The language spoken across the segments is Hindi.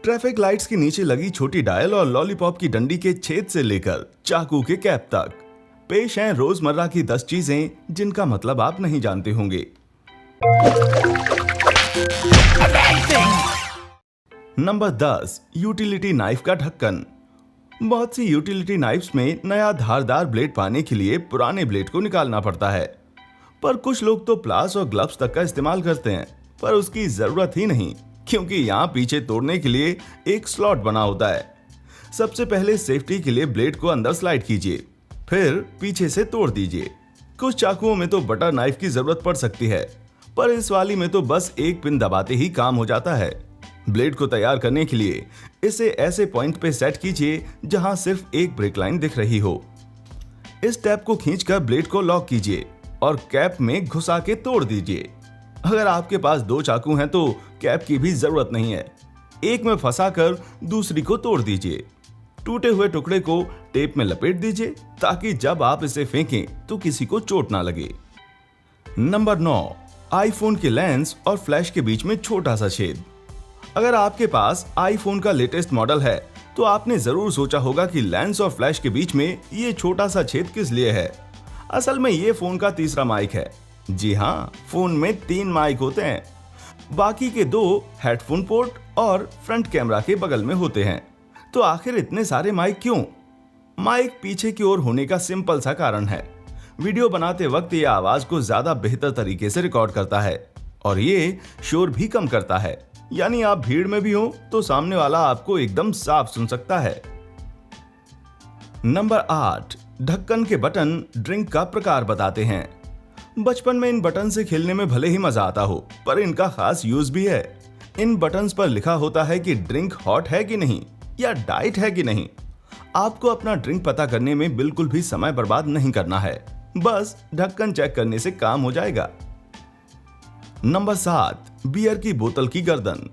ट्रैफिक लाइट्स के नीचे लगी छोटी डायल और लॉलीपॉप की डंडी के छेद से लेकर चाकू के कैप तक पेश हैं रोजमर्रा की 10 चीजें जिनका मतलब आप नहीं जानते होंगे। नंबर 10, यूटिलिटी नाइफ का ढक्कन। बहुत सी यूटिलिटी नाइफ्स में नया धारदार ब्लेड पाने के लिए पुराने ब्लेड को निकालना पड़ता है, पर कुछ लोग तो प्लास और ग्लव्स तक का इस्तेमाल करते हैं, पर उसकी जरूरत ही नहीं, क्योंकि यहाँ पीछे तोड़ने के लिए एक स्लॉट बना होता है। सबसे पहले सेफ्टी के लिए ब्लेड को अंदर स्लाइड कीजिए, फिर पीछे से तोड़ दीजिए। कुछ चाकुओं में तो बटर नाइफ की जरूरत पड़ सकती है, पर इस वाली में तो बस एक पिन दबाते ही काम हो जाता है। ब्लेड को तैयार करने के लिए इसे ऐसे पॉइंट पे सेट कीजिए जहां सिर्फ एक ब्रेक लाइन दिख रही हो। इस टैप को खींचकर ब्लेड को लॉक कीजिए और कैप में घुसा के तोड़ दीजिए। अगर आपके पास 2 चाकू हैं तो कैप की भी जरूरत नहीं है, एक में फंसाकर दूसरी को तोड़ दीजिए। टूटे हुए टुकड़े को टेप में लपेट दीजिए ताकि जब आप इसे फेंकें तो किसी को चोट ना लगे। नंबर 9, आईफोन के लेंस और फ्लैश के बीच में छोटा सा छेद। अगर आपके पास आईफोन का लेटेस्ट मॉडल है तो आपने जरूर सोचा होगा कि लेंस और फ्लैश के बीच में ये छोटा सा छेद किस लिए है। असल में ये फोन का तीसरा माइक है। जी हाँ, फोन में 3 माइक होते हैं, बाकी के 2 हेडफोन पोर्ट और फ्रंट कैमरा के बगल में होते हैं। तो आखिर इतने सारे माइक क्यों? माइक पीछे की ओर होने का सिंपल सा कारण है, वीडियो बनाते वक्त ये आवाज को ज्यादा बेहतर तरीके से रिकॉर्ड करता है और ये शोर भी कम करता है, यानी आप भीड़ में भी हो तो सामने वाला आपको एकदम साफ सुन सकता है। नंबर 8, ढक्कन के बटन ड्रिंक का प्रकार बताते हैं। बचपन में इन बटन से खेलने में भले ही मजा आता हो, पर इनका खास यूज भी है। इन बटन्स पर लिखा होता है कि ड्रिंक हॉट है कि नहीं या डाइट है कि नहीं। आपको अपना ड्रिंक पता करने में बिल्कुल भी समय बर्बाद नहीं करना है, बस ढक्कन चेक करने से काम हो जाएगा। नंबर 7, बियर की बोतल की गर्दन।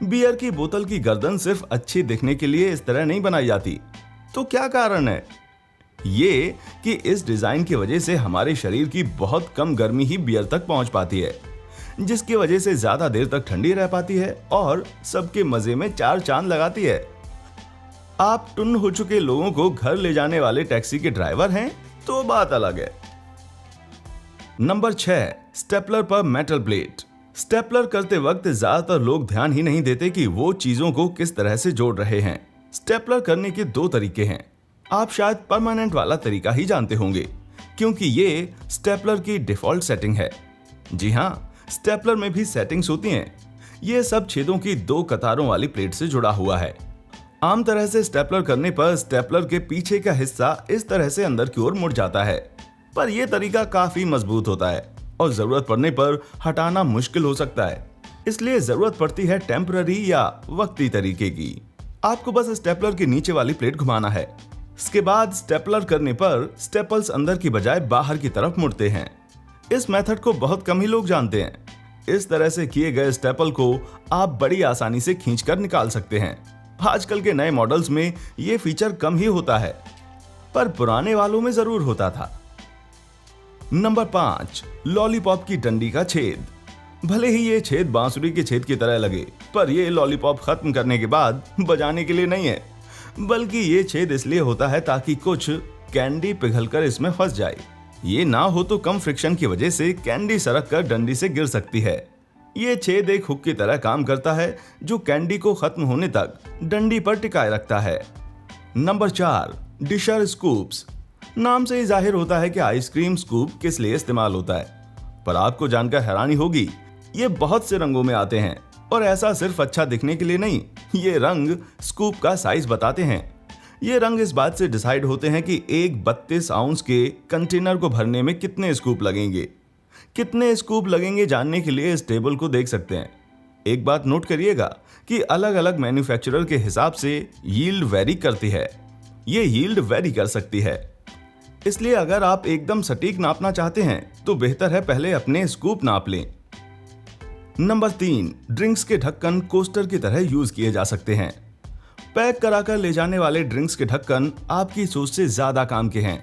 बियर की बोतल की गर्दन सिर्फ अच्छी दिखने के लिए इस तरह नहीं बनाई जाती। तो क्या कारण है? ये कि इस डिजाइन की वजह से हमारे शरीर की बहुत कम गर्मी ही बियर तक पहुंच पाती है, जिसकी वजह से ज्यादा देर तक ठंडी रह पाती है और सबके मजे में 4 चांद लगाती है। आप टुन्न हो चुके लोगों को घर ले जाने वाले टैक्सी के ड्राइवर हैं तो बात अलग है। नंबर 6, स्टेपलर पर मेटल प्लेट। स्टेपलर करते वक्त ज्यादातर लोग ध्यान ही नहीं देते कि वो चीजों को किस तरह से जोड़ रहे हैं। स्टेपलर करने के 2 तरीके हैं। आप शायद परमानेंट वाला तरीका ही जानते होंगे, क्योंकि ये स्टेपलर की डिफॉल्ट सेटिंग है। जी हाँ, स्टेपलर में भी सेटिंग्स होती हैं। ये सब छेदों की 2 कतारों वाली प्लेट से जुड़ा हुआ है। आम तरह से स्टेपलर करने पर स्टेपलर के पीछे का हिस्सा इस तरह से अंदर की ओर मुड़ जाता है, पर यह तरीका काफी मजबूत होता है और जरूरत पड़ने पर हटाना मुश्किल हो सकता है। इसलिए जरूरत पड़ती है टेम्पररी या वक्ती तरीके की। आपको बस स्टेपलर के नीचे वाली प्लेट घुमाना है। इसके बाद स्टेपलर करने पर स्टेपल्स अंदर की बजाय बाहर की तरफ मुड़ते हैं। इस मेथड को बहुत कम ही लोग जानते हैं। इस तरह से किए गए स्टेपल को आप बड़ी आसानी से खींचकर निकाल सकते हैं। आजकल के नए मॉडल्स में ये फीचर कम ही होता है, पर पुराने वालों में जरूर होता था। नंबर 5, लॉलीपॉप की डंडी का छेद। भले ही ये छेद बांसुरी के छेद की तरह लगे, पर ये लॉलीपॉप खत्म करने के बाद बजाने के लिए नहीं है, बल्कि ये छेद इसलिए होता है ताकि कुछ कैंडी पिघलकर इसमें फंस जाए। ये ना हो तो कम फ्रिक्शन की वजह से कैंडी सरक कर डंडी से गिर सकती है। ये छेद एक हुक की तरह काम करता है जो कैंडी को खत्म होने तक डंडी पर टिकाए रखता है। Number 4, disher scoops. नाम से ही जाहिर होता है कि आइसक्रीम स्कूप किस लिए इस्तेमाल होता है, पर आपको जानकर हैरानी होगी, ये बहुत से रंगों में आते हैं और ऐसा सिर्फ अच्छा दिखने के लिए नहीं। ये रंग स्कूप का साइज बताते हैं। ये रंग इस बात से डिसाइड होते हैं कि एक 32 आउंस के कंटेनर को भरने में कितने स्कूप लगेंगे। कितने स्कूप लगेंगे जानने के लिए इस टेबल को देख सकते हैं। एक बात नोट करिएगा कि अलग अलग मैन्युफैक्चरर के हिसाब से यील्ड वेरी करती है। ये यील्ड वेरी कर सकती है, इसलिए अगर आप एकदम सटीक नापना चाहते हैं तो बेहतर है पहले अपने स्कूप नाप लें। नंबर 3, ड्रिंक्स के ढक्कन कोस्टर की तरह यूज किए जा सकते हैं। पैक कराकर ले जाने वाले ड्रिंक्स के ढक्कन आपकी सोच से ज्यादा काम के हैं।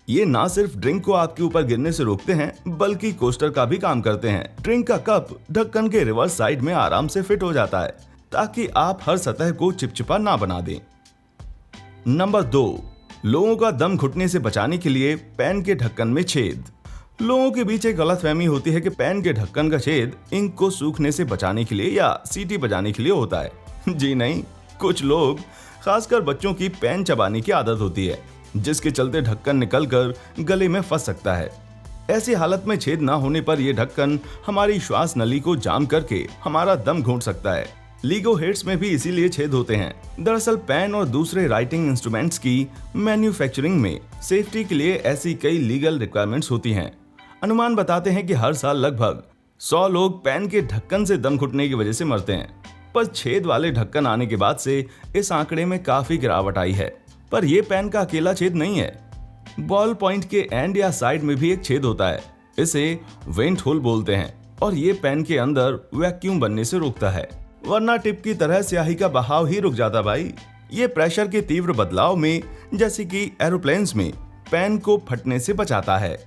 ये ना सिर्फ ड्रिंक को आपके ऊपर गिरने से रोकते हैं, बल्कि कोस्टर का भी काम करते हैं। ड्रिंक का कप ढक्कन के रिवर्स साइड में आराम से फिट हो जाता है, ताकि आप हर सतह को चिपचिपा ना बना दें। नंबर 2, लोगों का दम घुटने से बचाने के लिए पैन के ढक्कन में छेद। लोगों के बीच एक गलतफहमी होती है कि पैन के ढक्कन का छेद इंक को सूखने से बचाने के लिए या सीटी बजाने के लिए होता है। जी नहीं, कुछ लोग, खासकर बच्चों की पेन चबाने की आदत होती है, जिसके चलते ढक्कन निकलकर गले में फंस सकता है। ऐसी हालत में छेद ना होने पर यह ढक्कन हमारी श्वास नली को जाम करके हमारा दम घोंट सकता है। लीगो हेड्स में भी इसीलिए छेद होते हैं। दरअसल पेन और दूसरे राइटिंग इंस्ट्रूमेंट्स की मैन्युफैक्चरिंग में सेफ्टी के लिए ऐसी कई लीगल रिक्वायरमेंट्स होती हैं। अनुमान बताते हैं कि हर साल लगभग 100 लोग पेन के ढक्कन से दम घुटने की वजह से मरते हैं। पर छेद वाले ढक्कन आने के बाद से इस आंकड़े में काफी गिरावट आई है। पर यह पेन का अकेला छेद नहीं है। बॉल पॉइंट के एंड या साइड में भी एक छेद होता है। इसे वेंट होल बोलते हैं और ये पेन के अंदर वैक्यूम बनने से रोकता है, वरना टिप की तरह स्याही का बहाव ही रुक जाता भाई। ये प्रेशर के तीव्र बदलाव में, जैसे कि एरोप्लेन्स में, पेन को फटने से बचाता है।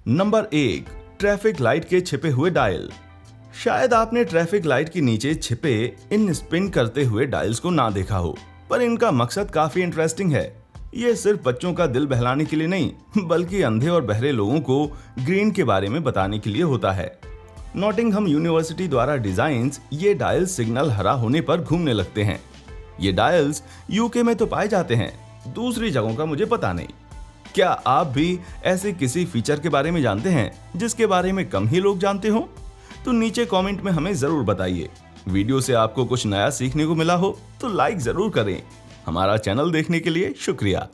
नंबर 1, ट्रैफिक लाइट के छिपे हुए डायल। शायद आपने ट्रैफिक लाइट के नीचे छिपे इन स्पिन करते हुए डायल्स को ना देखा हो, पर इनका मकसद काफी इंटरेस्टिंग है। ये सिर्फ बच्चों का दिल बहलाने के लिए नहीं, बल्कि अंधे और बहरे लोगों को ग्रीन के बारे में बताने के लिए होता है। नॉटिंघम यूनिवर्सिटी द्वारा डिजाइन्स ये डायल्स सिग्नल हरा होने पर घूमने लगते हैं। ये डायल्स यूके में तो पाए जाते हैं, दूसरी जगहों का मुझे पता नहीं। क्या आप भी ऐसे किसी फीचर के बारे में जानते हैं जिसके बारे में कम ही लोग जानते हो? तो नीचे कमेंट में हमें जरूर बताइए। वीडियो से आपको कुछ नया सीखने को मिला हो तो लाइक जरूर करें। हमारा चैनल देखने के लिए शुक्रिया।